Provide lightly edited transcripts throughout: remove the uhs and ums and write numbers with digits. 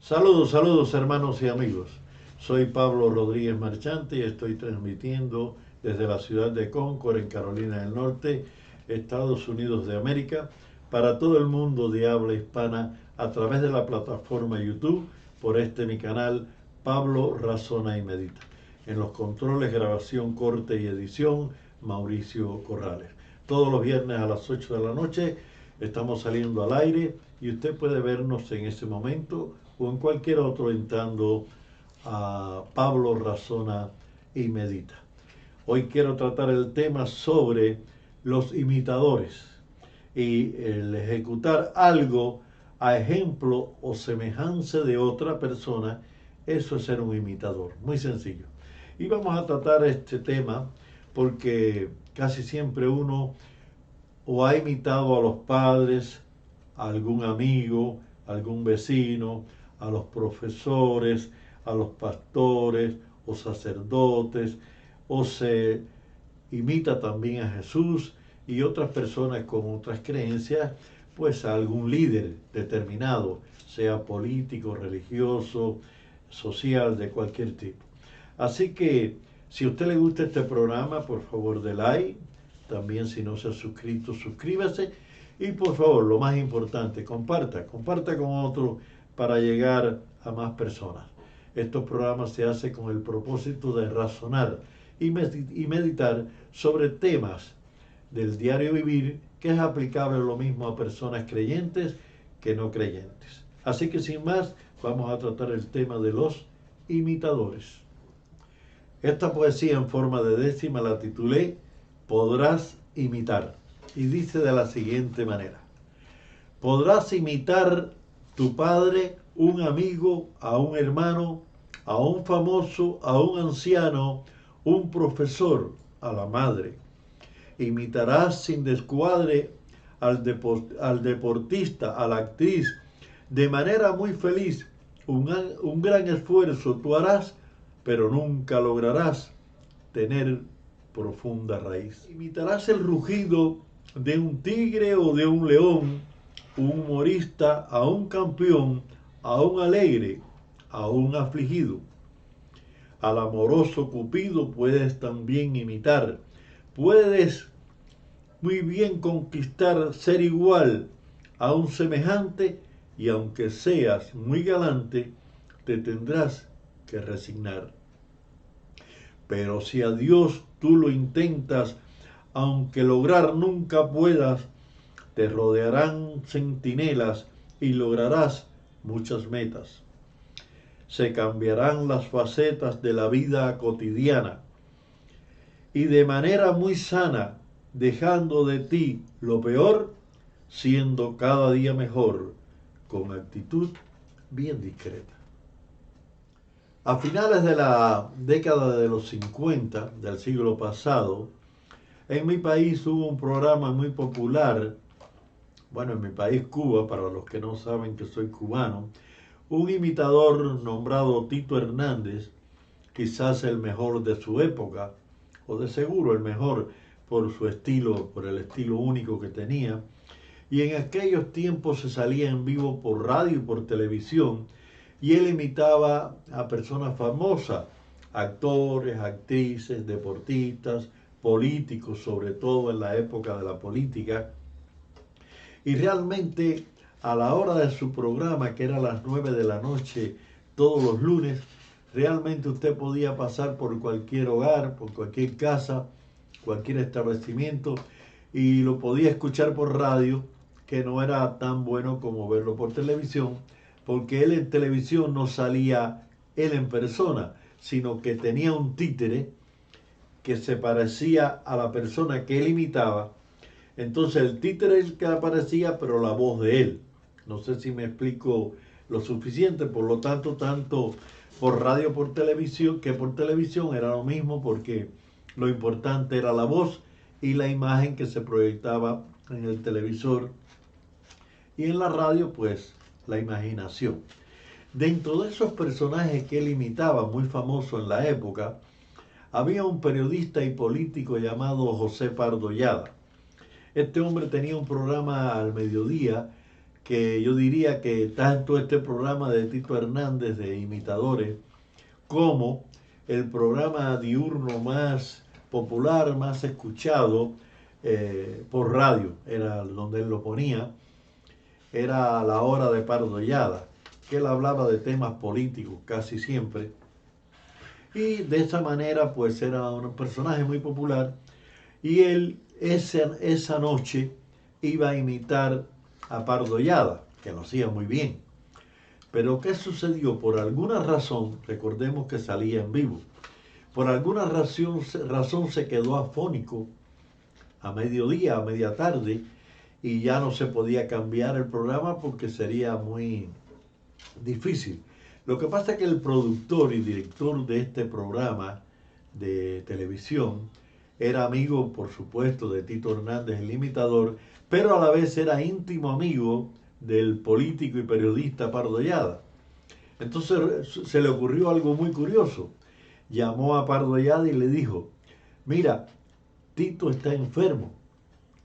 Saludos, saludos hermanos y amigos. Soy Pablo Rodríguez Marchante y estoy transmitiendo desde la ciudad de Concord, en Carolina del Norte, Estados Unidos de América, para todo el mundo de habla hispana a través de la plataforma YouTube por mi canal Pablo Razona y Medita. En los controles, grabación, corte y edición, Mauricio Corrales. Todos los viernes a las 8 de la noche estamos saliendo al aire y usted puede vernos en ese momento o en cualquier otro entrando a Pablo Razona y Medita. Hoy quiero tratar el tema sobre los imitadores y el ejecutar algo a ejemplo o semejanza de otra persona. Eso es ser un imitador, muy sencillo. Y vamos a tratar este tema porque casi siempre uno o ha imitado a los padres, a algún amigo, a algún vecino, a los profesores, a los pastores o sacerdotes, o se imita también a Jesús y otras personas con otras creencias, pues a algún líder determinado, sea político, religioso, social, de cualquier tipo. Así que si a usted le gusta este programa, por favor de like. También si no se ha suscrito, suscríbase. Y por favor, lo más importante, comparta con otros para llegar a más personas. Estos programas se hacen con el propósito de razonar y meditar sobre temas del diario vivir que es aplicable lo mismo a personas creyentes que no creyentes. Así que sin más, vamos a tratar el tema de los imitadores. Esta poesía en forma de décima la titulé Podrás imitar. Y dice de la siguiente manera: podrás imitar tu padre, un amigo, a un hermano, a un famoso, a un anciano, un profesor, a la madre. Imitarás sin descuadre al deportista, a la actriz, de manera muy feliz. Un gran esfuerzo tú harás, pero nunca lograrás tener profunda raíz. Imitarás el rugido de un tigre o de un león, un humorista, a un campeón, a un alegre, a un afligido. Al amoroso Cupido puedes también imitar. Puedes muy bien conquistar, ser igual a un semejante, y aunque seas muy galante, te tendrás que resignar. Pero si a Dios tú lo intentas, aunque lograr nunca puedas, te rodearán centinelas y lograrás muchas metas. Se cambiarán las facetas de la vida cotidiana y de manera muy sana, dejando de ti lo peor, siendo cada día mejor, con actitud bien discreta. A finales de la década de los 50 del siglo pasado, en mi país hubo un programa muy popular, bueno, en mi país Cuba, para los que no saben que soy cubano, un imitador nombrado Tito Hernández, quizás el mejor de su época, o de seguro el mejor por su estilo, por el estilo único que tenía, y en aquellos tiempos se salía en vivo por radio y por televisión, y él imitaba a personas famosas, actores, actrices, deportistas, políticos, sobre todo en la época de la política. Y realmente a la hora de su programa, que era a las 9 de la noche todos los lunes, realmente usted podía pasar por cualquier hogar, por cualquier casa, cualquier establecimiento, y lo podía escuchar por radio, que no era tan bueno como verlo por televisión, porque él en televisión no salía él en persona, sino que tenía un títere que se parecía a la persona que él imitaba. Entonces el títere es el que aparecía, pero la voz de él. No sé si me explico lo suficiente, por lo tanto, tanto por radio por televisión que por televisión era lo mismo, porque lo importante era la voz y la imagen que se proyectaba en el televisor, y en la radio pues la imaginación. Dentro de esos personajes que él imitaba, muy famoso en la época, había un periodista y político llamado José Pardo Llada. Este hombre tenía un programa al mediodía que yo diría que tanto este programa de Tito Hernández de imitadores como el programa diurno más popular, más escuchado por radio, era donde él lo ponía, era La Hora de Pardollada, que él hablaba de temas políticos casi siempre. Y de esa manera, pues era un personaje muy popular. Y él esa noche iba a imitar a Pardollada, que lo hacía muy bien. Pero ¿qué sucedió? Por alguna razón, recordemos que salía en vivo, por alguna razón se quedó afónico a mediodía, a media tarde, y ya no se podía cambiar el programa porque sería muy difícil. Lo que pasa es que el productor y director de este programa de televisión era amigo, por supuesto, de Tito Hernández, el imitador, pero a la vez era íntimo amigo del político y periodista Pardollada. Entonces se le ocurrió algo muy curioso. Llamó a Pardollada y le dijo, mira, Tito está enfermo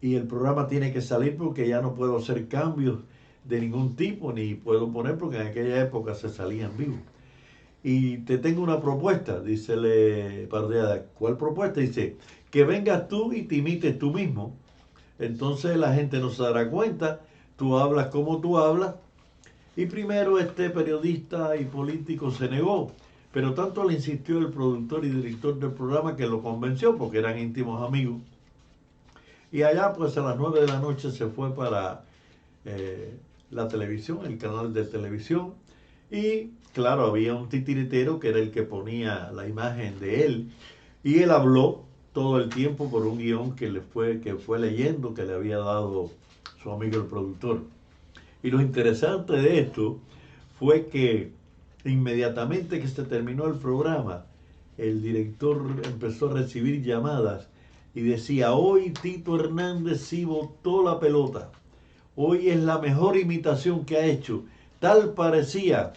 y el programa tiene que salir porque ya no puedo hacer cambios de ningún tipo, ni puedo poner porque en aquella época se salía en vivo. Y te tengo una propuesta, dícele Pardollada. ¿Cuál propuesta? Dice, que vengas tú y te imites tú mismo. Entonces la gente no se dará cuenta, tú hablas como tú hablas. Y primero este periodista y político se negó, pero tanto le insistió el productor y director del programa que lo convenció porque eran íntimos amigos. Y allá pues a las 9 de la noche se fue para la televisión, el canal de televisión. Y claro, había un titiritero que era el que ponía la imagen de él. Y él habló todo el tiempo por un guión que fue leyendo, que le había dado su amigo el productor. Y lo interesante de esto fue que inmediatamente que se terminó el programa, el director empezó a recibir llamadas y decía, hoy Tito Hernández sí botó la pelota, hoy es la mejor imitación que ha hecho, tal parecía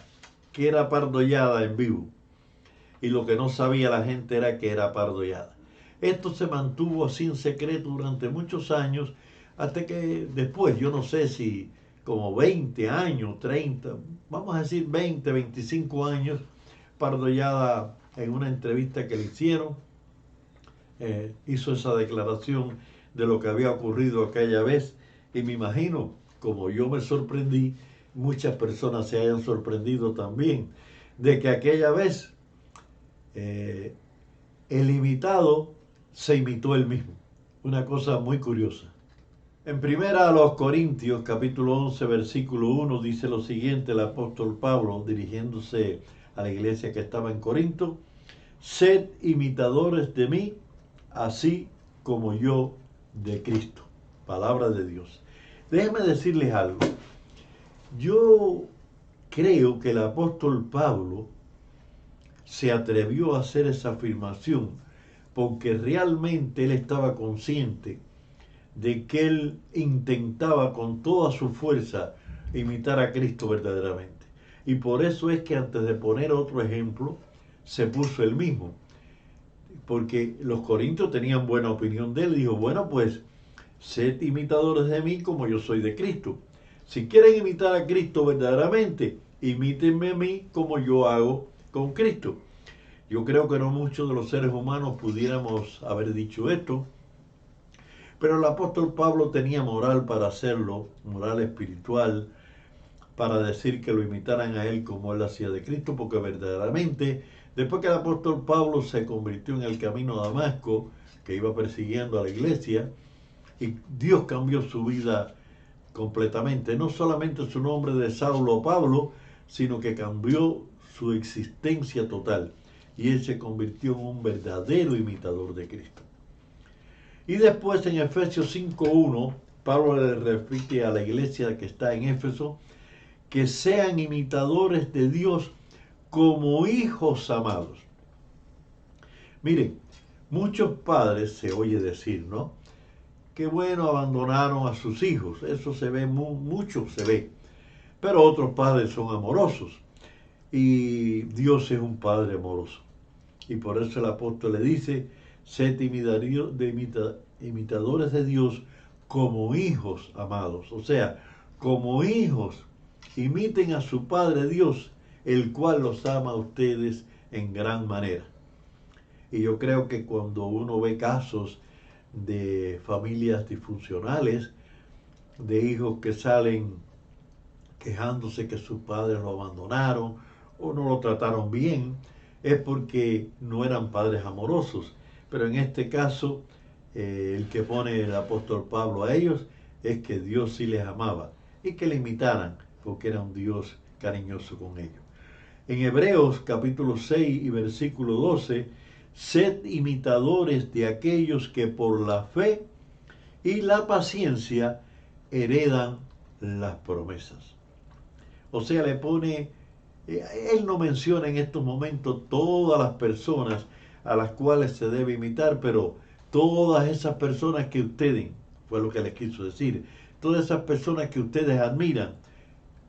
que era Pardollada en vivo. Y lo que no sabía la gente era que era Pardollada. Esto se mantuvo así en secreto durante muchos años, hasta que después, yo no sé si como 20 años, 30, vamos a decir 20, 25 años, Pardollada en una entrevista que le hicieron, hizo esa declaración de lo que había ocurrido aquella vez, y me imagino, como yo me sorprendí, muchas personas se hayan sorprendido también, de que aquella vez el imitado se imitó él mismo. Una cosa muy curiosa. En primera a los Corintios, capítulo 11, versículo 1, dice lo siguiente el apóstol Pablo, dirigiéndose a la iglesia que estaba en Corinto, sed imitadores de mí, así como yo de Cristo. Palabra de Dios. Déjenme decirles algo. Yo creo que el apóstol Pablo se atrevió a hacer esa afirmación porque realmente él estaba consciente de que él intentaba con toda su fuerza imitar a Cristo verdaderamente. Y por eso es que antes de poner otro ejemplo, se puso él mismo. Porque los corintios tenían buena opinión de él. Dijo, bueno, pues, sed imitadores de mí como yo soy de Cristo. Si quieren imitar a Cristo verdaderamente, imítenme a mí como yo hago con Cristo. Yo creo que no muchos de los seres humanos pudiéramos haber dicho esto, pero el apóstol Pablo tenía moral para hacerlo, moral espiritual, para decir que lo imitaran a él como él hacía de Cristo, porque verdaderamente, después que el apóstol Pablo se convirtió en el camino a Damasco, que iba persiguiendo a la iglesia, y Dios cambió su vida completamente, no solamente su nombre de Saulo o Pablo, sino que cambió su existencia total, y él se convirtió en un verdadero imitador de Cristo. Y después en Efesios 5:1, Pablo le repite a la iglesia que está en Éfeso, que sean imitadores de Dios como hijos amados. Miren, muchos padres se oye decir, ¿no? Que bueno, abandonaron a sus hijos. Eso se ve, mucho se ve. Pero otros padres son amorosos. Y Dios es un padre amoroso. Y por eso el apóstol le dice, sed imitadores de Dios como hijos amados. O sea, como hijos, imiten a su Padre Dios, el cual los ama a ustedes en gran manera. Y yo creo que cuando uno ve casos de familias disfuncionales, de hijos que salen quejándose que sus padres lo abandonaron o no lo trataron bien, es porque no eran padres amorosos. Pero en este caso, el que pone el apóstol Pablo a ellos es que Dios sí les amaba y que le imitaran porque era un Dios cariñoso con ellos. En Hebreos capítulo 6 y versículo 12, sed imitadores de aquellos que por la fe y la paciencia heredan las promesas. O sea, le pone, él no menciona en estos momentos todas las personas a las cuales se debe imitar, pero todas esas personas que ustedes, fue lo que les quiso decir, todas esas personas que ustedes admiran,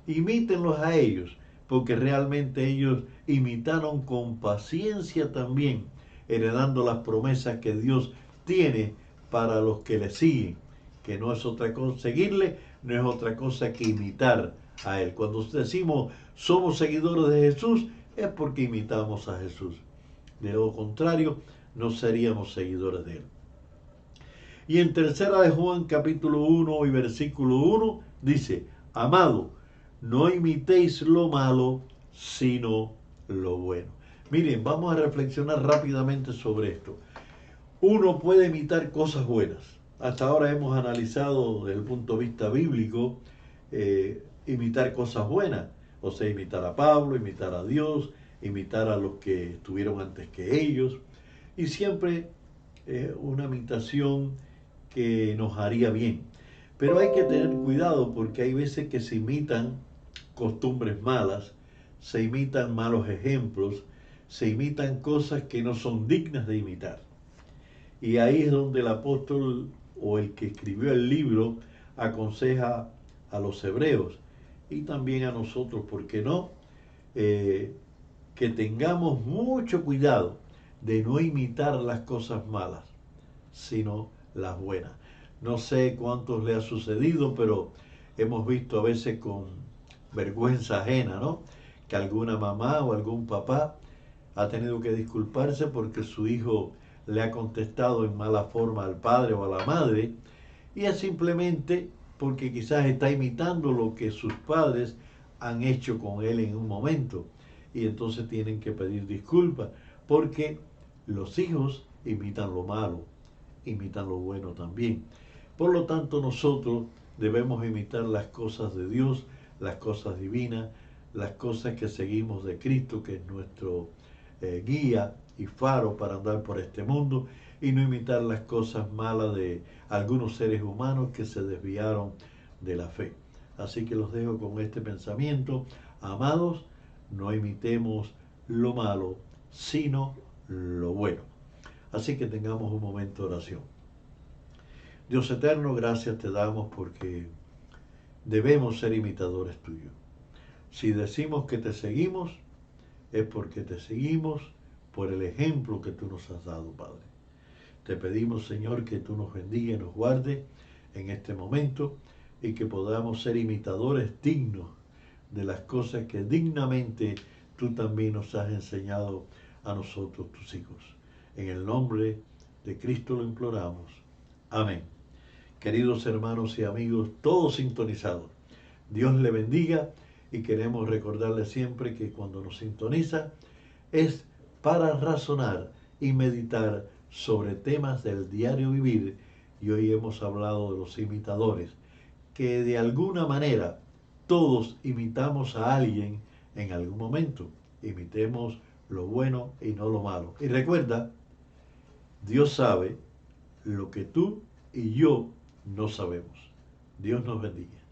imítenlos a ellos, porque realmente ellos imitaron con paciencia también, heredando las promesas que Dios tiene para los que le siguen, que no es otra cosa, seguirle no es otra cosa que imitar a Él. Cuando decimos somos seguidores de Jesús, es porque imitamos a Jesús. De lo contrario, no seríamos seguidores de Él. Y en tercera de Juan capítulo 1 y versículo 1 dice, amado, no imitéis lo malo, sino lo bueno. Miren, vamos a reflexionar rápidamente sobre esto. Uno puede imitar cosas buenas. Hasta ahora hemos analizado desde el punto de vista bíblico imitar cosas buenas. O sea, imitar a Pablo, imitar a Dios, imitar a los que estuvieron antes que ellos. Y siempre una imitación que nos haría bien. Pero hay que tener cuidado porque hay veces que se imitan costumbres malas, se imitan malos ejemplos, se imitan cosas que no son dignas de imitar. Y ahí es donde el apóstol o el que escribió el libro aconseja a los hebreos y también a nosotros, ¿por qué no? Que tengamos mucho cuidado de no imitar las cosas malas, sino las buenas. No sé cuántos le ha sucedido, pero hemos visto a veces con vergüenza ajena, ¿no? Que alguna mamá o algún papá ha tenido que disculparse porque su hijo le ha contestado en mala forma al padre o a la madre, y es simplemente porque quizás está imitando lo que sus padres han hecho con él en un momento, y entonces tienen que pedir disculpas, porque los hijos imitan lo malo, imitan lo bueno también. Por lo tanto, nosotros debemos imitar las cosas de Dios, las cosas divinas, las cosas que seguimos de Cristo, que es nuestro guía y faro para andar por este mundo, y no imitar las cosas malas de algunos seres humanos que se desviaron de la fe. Así que los dejo con este pensamiento. Amados, no imitemos lo malo, sino lo bueno. Así que tengamos un momento de oración. Dios eterno, gracias te damos porque debemos ser imitadores tuyos. Si decimos que te seguimos, es porque te seguimos por el ejemplo que tú nos has dado, Padre. Te pedimos, Señor, que tú nos bendiga y nos guarde en este momento y que podamos ser imitadores dignos de las cosas que dignamente tú también nos has enseñado a nosotros, tus hijos. En el nombre de Cristo lo imploramos. Amén. Queridos hermanos y amigos, todos sintonizados, Dios le bendiga y queremos recordarle siempre que cuando nos sintoniza es para razonar y meditar sobre temas del diario vivir, y hoy hemos hablado de los imitadores, que de alguna manera todos imitamos a alguien en algún momento. Imitemos lo bueno y no lo malo. Y recuerda, Dios sabe lo que tú y yo no sabemos. Dios nos bendiga.